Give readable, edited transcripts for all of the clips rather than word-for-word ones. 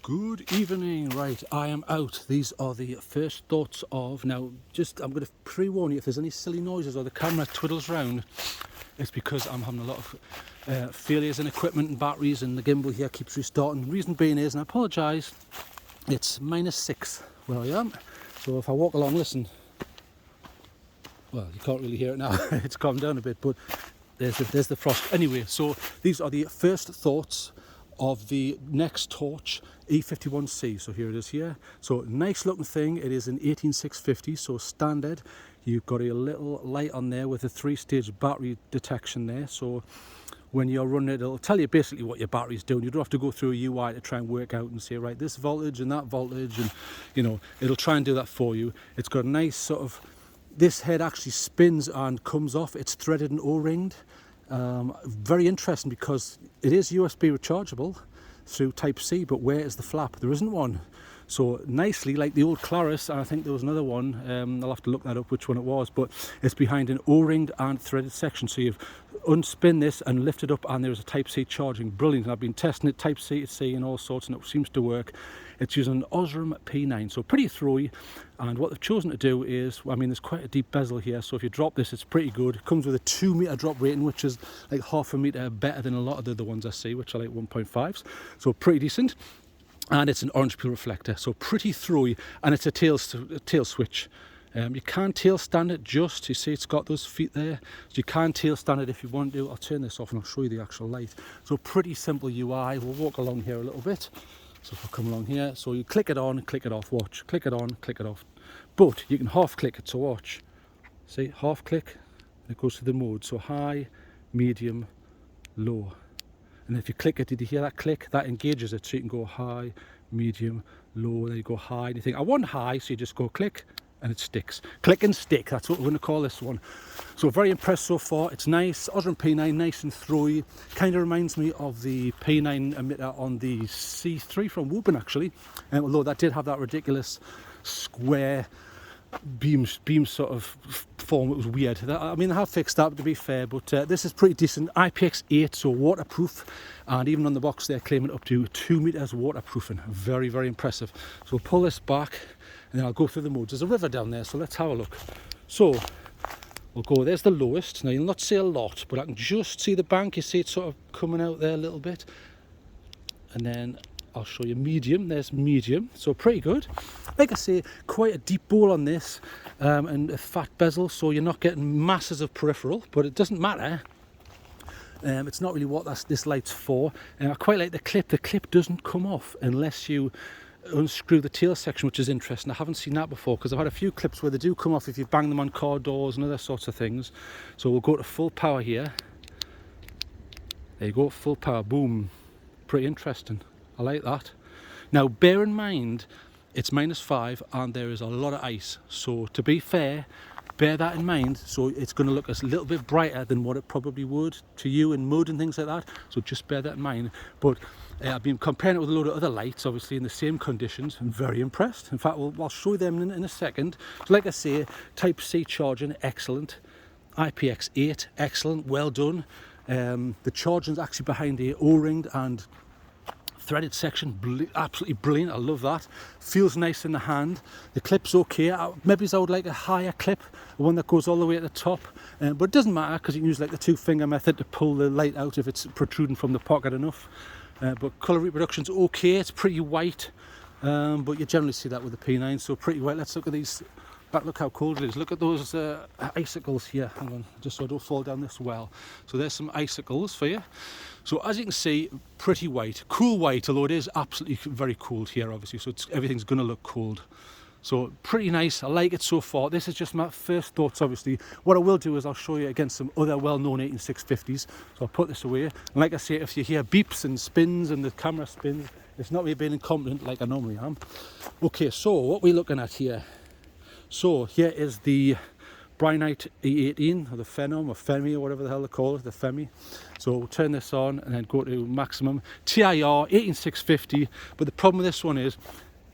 Good evening. Right, I am out. These are the first thoughts of, now I'm going to pre-warn you, if there's any silly noises or the camera twiddles round, it's because I'm having a lot of failures in equipment and batteries, and the gimbal here keeps restarting. Reason being is, and I apologise, it's -6 where I am, so if I walk along, listen, well, you can't really hear it now. It's calmed down a bit, but there's the frost. Anyway, so these are the first thoughts of the Nextorch E51C. So here it is here. So nice looking thing. It is an 18650, so standard. You've got a little light on there with a 3-stage battery detection there. So when you're running it, it'll tell you basically what your battery's doing. You don't have to go through a UI to try and work out and say, right, this voltage and that voltage, and you know, it'll try and do that for you. It's got a nice sort of, this head actually spins and comes off. It's threaded and O-ringed. Very interesting because it is USB rechargeable through Type-C, but where is the flap? There isn't one. So nicely, like the old Claris, and I think there was another one, I'll have to look that up which one it was, but it's behind an O-ringed and threaded section. So you've unspin this and lift it up, and there's a Type-C charging. Brilliant. And I've been testing it Type-C to C and all sorts, and it seems to work. It's using an Osram P9, so pretty throwy. And what they've chosen to do is, I mean, there's quite a deep bezel here, so if you drop this, it's pretty good. It comes with a 2 meter drop rating, which is like half a meter better than a lot of the other ones I see, which are like 1.5s, so pretty decent. And it's an orange peel reflector, so pretty throwy, and it's a tail switch. You can tail stand it, just, you see it's got those feet there, so you can tail stand it if you want to. I'll turn this off and I'll show you the actual light. So pretty simple UI. We'll walk along here a little bit. So if I come along here, so you click it on, click it off, watch, click it on, click it off. But you can half click it to watch. See, half click, and it goes to the mode. So high, medium, low. And if you click it, did you hear that click? That engages it, so you can go high, medium, low, and then you go high, and you think, I want high, so you just go click, and it sticks. Click and stick, that's what we're going to call this one. So very impressed so far. It's nice, Osram P9, nice and throwy. Kind of reminds me of the P9 emitter on the C3 from Woburn, actually. Although that did have that ridiculous square beam sort of form. It was weird. I mean, they have fixed that, to be fair, but this is pretty decent. IPX8, so waterproof, and even on the box they're claiming up to 2 meters waterproofing. Very, very impressive. So we'll pull this back, and then I'll go through the modes. There's a river down there, so let's have a look. So we'll go, there's the lowest. Now you'll not see a lot, but I can just see the bank. You see it sort of coming out there a little bit. And then I'll show you medium. There's medium, so pretty good. Like I say, quite a deep bowl on this, and a fat bezel, so you're not getting masses of peripheral, but it doesn't matter. It's not really what this light's for. I quite like the clip. The clip doesn't come off unless you unscrew the tail section, which is interesting. I haven't seen that before, because I've had a few clips where they do come off if you bang them on car doors and other sorts of things. So we'll go to full power here. There you go, full power, boom. Pretty interesting. I like that. Now bear in mind, it's -5 and there is a lot of ice. So to be fair, bear that in mind. So it's going to look a little bit brighter than what it probably would to you in mud and things like that. So just bear that in mind. But I've been comparing it with a load of other lights, obviously in the same conditions. I'm very impressed. In fact, I'll show you them in a second. So like I say, Type-C charging, excellent. IPX8, excellent, well done. The charging's actually behind the O-ringed and threaded section, absolutely brilliant. I love that. Feels nice in the hand. The clip's okay. Maybe I would like a higher clip, one that goes all the way at the top, but it doesn't matter because you can use like the 2-finger method to pull the light out if it's protruding from the pocket enough. But colour reproduction's okay. It's pretty white, but you generally see that with the P9, so pretty white. Let's look at these. Look how cold it is. Look at those icicles here. Hang on, just so I don't fall down this well. So there's some icicles for you. So as you can see, pretty white, cool white, although it is absolutely very cold here, obviously. So everything's going to look cold. So pretty nice. I like it so far. This is just my first thoughts, obviously. What I will do is I'll show you against some other well-known 18650s. So I'll put this away. And like I say, if you hear beeps and spins and the camera spins, it's not me being incompetent like I normally am. Okay, so what we're looking at here. So here is the Brynite E18, or the Phenom, or Femi, or whatever the hell they call it, the Femi. So we'll turn this on and then go to maximum. TIR 18650, but the problem with this one is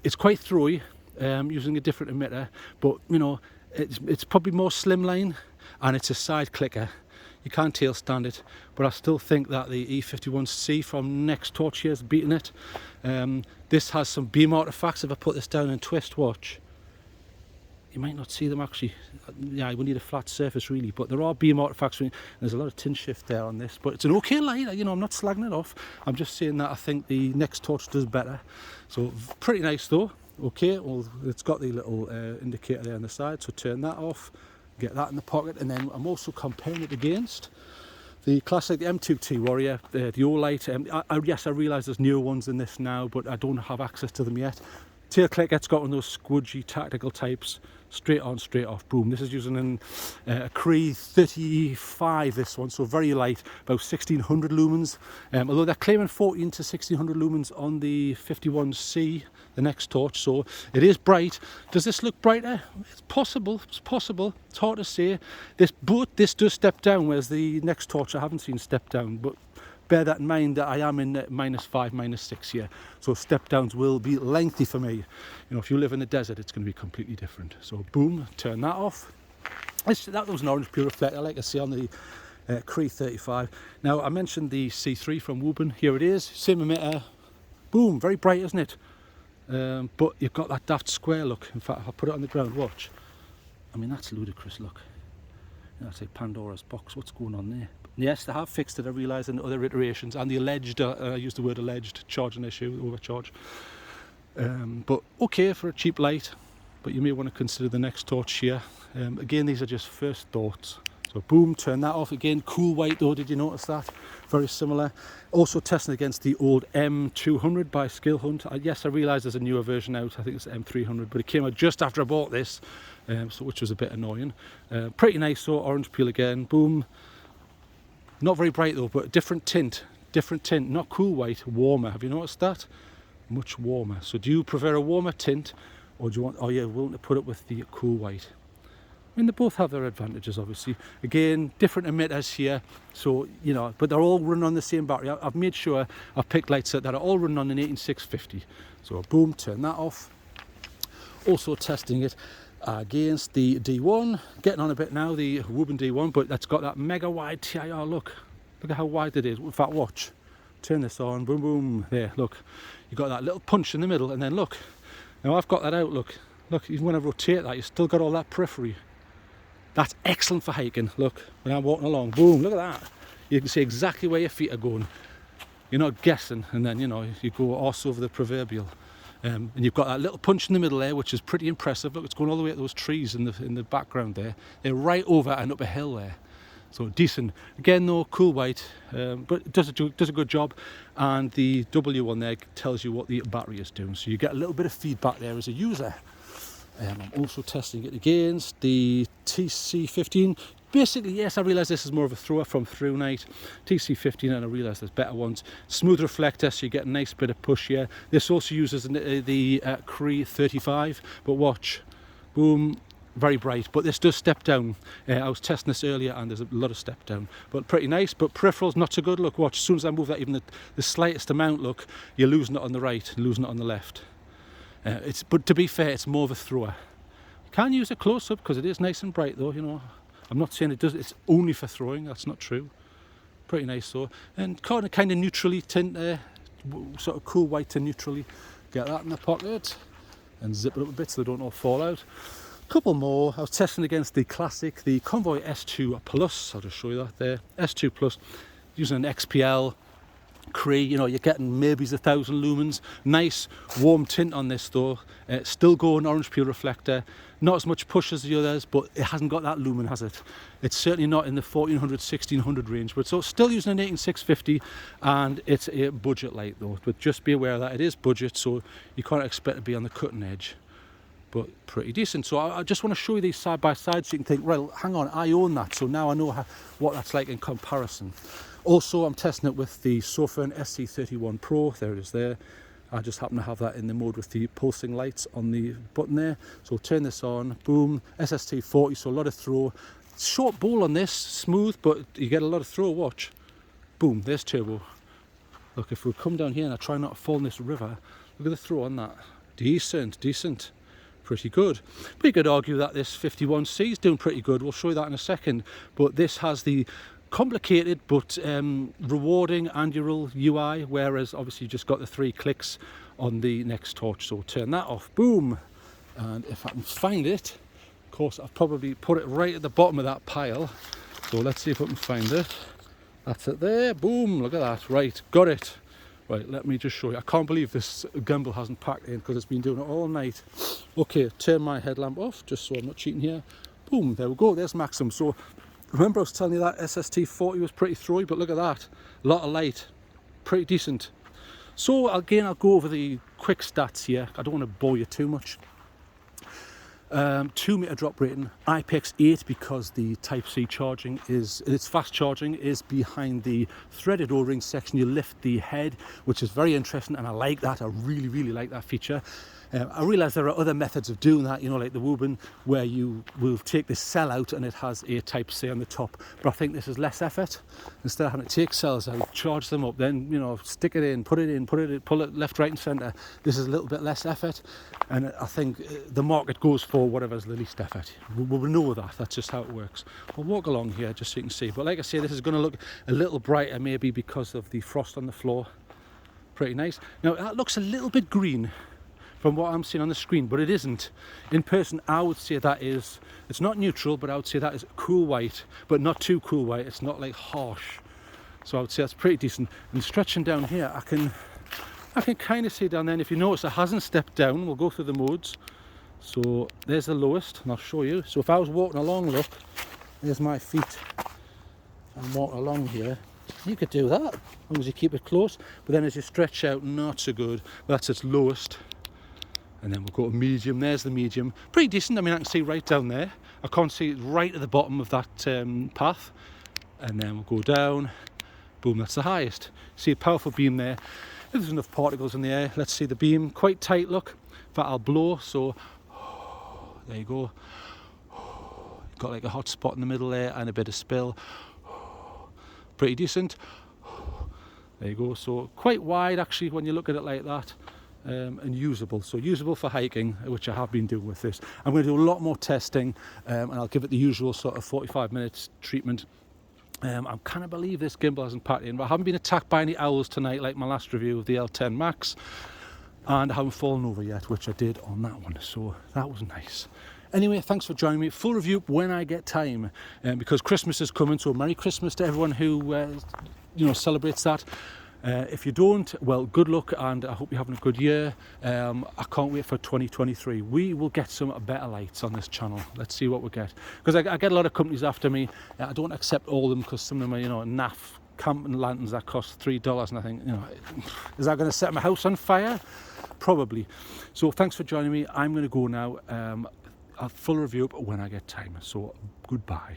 it's quite throwy, using a different emitter, but you know, it's probably more slimline, and it's a side clicker. You can't tail stand it, but I still think that the E51C from Nextorch here is beating it. This has some beam artifacts. If I put this down and twist, watch, you might not see them actually. Yeah, we need a flat surface really, but there are beam artifacts. There's a lot of tin shift there on this, but it's an okay light. You know, I'm not slagging it off. I'm just saying that I think the Nextorch does better. So pretty nice though. Okay, well, it's got the little indicator there on the side, so turn that off, get that in the pocket, and then I'm also comparing it against the classic M2T Warrior, the Olight. Yes, I realise there's newer ones in this now, but I don't have access to them yet. TrailTrek's got one of those squidgy tactical types, straight on, straight off, boom. This is using a Cree 35, this one, so very light, about 1600 lumens. Although they're claiming 14 to 1600 lumens on the 51C, the Nextorch, so it is bright. Does this look brighter? It's possible, it's hard to say. But this does step down, whereas the Nextorch I haven't seen step down, but bear that in mind that I am in -5, -6 here, so step downs will be lengthy for me. You know, if you live in the desert, it's going to be completely different. So boom, turn that off. That was an orange pure reflector, like I see on the Cree 35. Now I mentioned the C3 from Woburn. Here it is, same emitter. Boom, very bright, isn't it? But you've got that daft square look. In fact, if I put it on the ground, watch. I mean, that's ludicrous. Look. That's like Pandora's box. What's going on there? Yes, they have fixed it, I realise, in other iterations, and the alleged, I used the word alleged, charging issue, overcharge. But okay for a cheap light, but you may want to consider the Nextorch here. Again, these are just first thoughts. So boom, turn that off again. Cool white though, did you notice that? Very similar. Also testing against the old M200 by Skill Hunt. Yes, I realise there's a newer version out, I think it's M300, but it came out just after I bought this, so which was a bit annoying. Pretty nice though, orange peel again, boom. Not very bright though, but different tint, not cool white, warmer. Have you noticed that? Much warmer. So do you prefer a warmer tint, or do you want, are you willing to put it with the cool white? I mean, they both have their advantages, obviously. Again, different emitters here, so, you know, but they're all running on the same battery. I've made sure I've picked lights that are all running on an 18650. So boom, turn that off. Also testing it against the D1, getting on a bit now, the Woburn D1, but that's got that mega wide TIR. Look at how wide it is. In fact, watch, turn this on, boom, boom, there, look, you got that little punch in the middle, and then look, now I've got that out, look, even when I rotate that, you've still got all that periphery. That's excellent for hiking. Look, when I'm walking along, boom, look at that. You can see exactly where your feet are going. You're not guessing, and then, you know, you go arse over the proverbial. And you've got that little punch in the middle there, which is pretty impressive. Look, it's going all the way at those trees in the background there. They're right over and up a hill there. So decent. Again though, cool white, but it does a good job. And the W on there tells you what the battery is doing. So you get a little bit of feedback there as a user. I'm also testing it against the TC15. Basically, yes, I realise this is more of a thrower from Through Night. TC15, and I realise there's better ones. Smooth reflector, so you get a nice bit of push here. This also uses the Cree 35, but watch, boom, very bright. But this does step down. I was testing this earlier, and there's a lot of step down. But pretty nice, but peripherals not so good. Look, watch, as soon as I move that even the slightest amount, look, you're losing it on the right, losing it on the left. But to be fair, it's more of a thrower. You can use it close up because it is nice and bright though, you know. I'm not saying it's only for throwing, that's not true. Pretty nice though. And kind of neutrally tint there, sort of cool white to neutrally. Get that in the pocket and zip it up a bit so they don't all fall out. A couple more. I was testing against the classic, the Convoy S2 Plus. I'll just show you that there. S2 Plus, using an XPL Cree, you know, you're getting maybe 1,000 lumens. Nice warm tint on this though. Still going orange peel reflector. Not as much push as the others, but it hasn't got that lumen, has it? It's certainly not in the 1400, 1600 range, but so still using an 18650, and it's a budget light though. But just be aware that it is budget, so you can't expect to be on the cutting edge. But pretty decent. So I just want to show you these side by side so you can think, well, hang on, I own that, so now I know what that's like in comparison. Also, I'm testing it with the Sofern SC31 Pro. There it is there. I just happen to have that in the mode with the pulsing lights on the button there. So turn this on, boom, SST40, so a lot of throw. Short ball on this, smooth, but you get a lot of throw, watch. Boom, there's turbo. Look, if we come down here and I try not to fall in this river, look at the throw on that. Decent. Pretty good. But you could argue that this 51C is doing pretty good. We'll show you that in a second. But this has the complicated but rewarding Angular UI, whereas obviously you just got the 3 clicks on the Nextorch. So turn that off, boom, and if I can find it, of course I've probably put it right at the bottom of that pile, so let's see if I can find it. That's it there, boom, look at that, right, got it. Right, let me just show you. I can't believe this gimbal hasn't packed in because it's been doing it all night. Okay, turn my headlamp off just so I'm not cheating here. Boom, there we go, there's maximum. So remember I was telling you that SST40 was pretty throwy, but look at that, a lot of light, pretty decent. So again, I'll go over the quick stats here. I don't want to bore you too much. 2 meter drop rating, IPX8 because the Type-C charging it's fast charging is behind the threaded O-ring section. You lift the head, which is very interesting, and I like that. I really like that feature. I realise there are other methods of doing that, you know, like the lumen, where you will take this cell out and it has a Type-C on the top. But I think this is less effort. Instead of having to take cells out, charge them up, then, you know, stick it in, pull it left, right and centre. This is a little bit less effort. And I think the market goes for whatever's the least effort. We know that. That's just how it works. We'll walk along here just so you can see. But like I say, this is going to look a little brighter maybe because of the frost on the floor. Pretty nice. Now, that looks a little bit green from what I'm seeing on the screen, but it isn't. In person, I would say that is, it's not neutral, but I would say that is cool white, but not too cool white. It's not like harsh. So I would say that's pretty decent. And stretching down here, I can kind of see down there. And if you notice, it hasn't stepped down. We'll go through the modes. So there's the lowest, and I'll show you. So if I was walking along, look, there's my feet. I'm walking along here. You could do that, as long as you keep it close. But then as you stretch out, not so good. That's its lowest. And then we'll go to medium. There's the medium. Pretty decent. I mean, I can see right down there. I can't see it right at the bottom of that path. And then we'll go down. Boom, that's the highest. See a powerful beam there. There's enough particles in the air. Let's see the beam. Quite tight, look. In fact, I'll blow. So, there you go. Got like a hot spot in the middle there and a bit of spill. Pretty decent. There you go. So, quite wide actually when you look at it like that. And usable, so usable for hiking, which I have been doing with this. I'm going to do a lot more testing, and I'll give it the usual sort of 45 minutes treatment. I kind of believe this gimbal hasn't packed in, but I haven't been attacked by any owls tonight like my last review of the L10 Max, and I haven't fallen over yet, which I did on that one, so that was nice. Anyway, thanks for joining me. Full review when I get time, because Christmas is coming, so Merry Christmas to everyone who celebrates that. If you don't, well, good luck, and I hope you're having a good year. I can't wait for 2023. We will get some better lights on this channel. Let's see what we get. Because I get a lot of companies after me. I don't accept all of them because some of them are, naff camping lanterns that cost $3. And I think, is that going to set my house on fire? Probably. So thanks for joining me. I'm going to go now. A full review when I get time. So goodbye.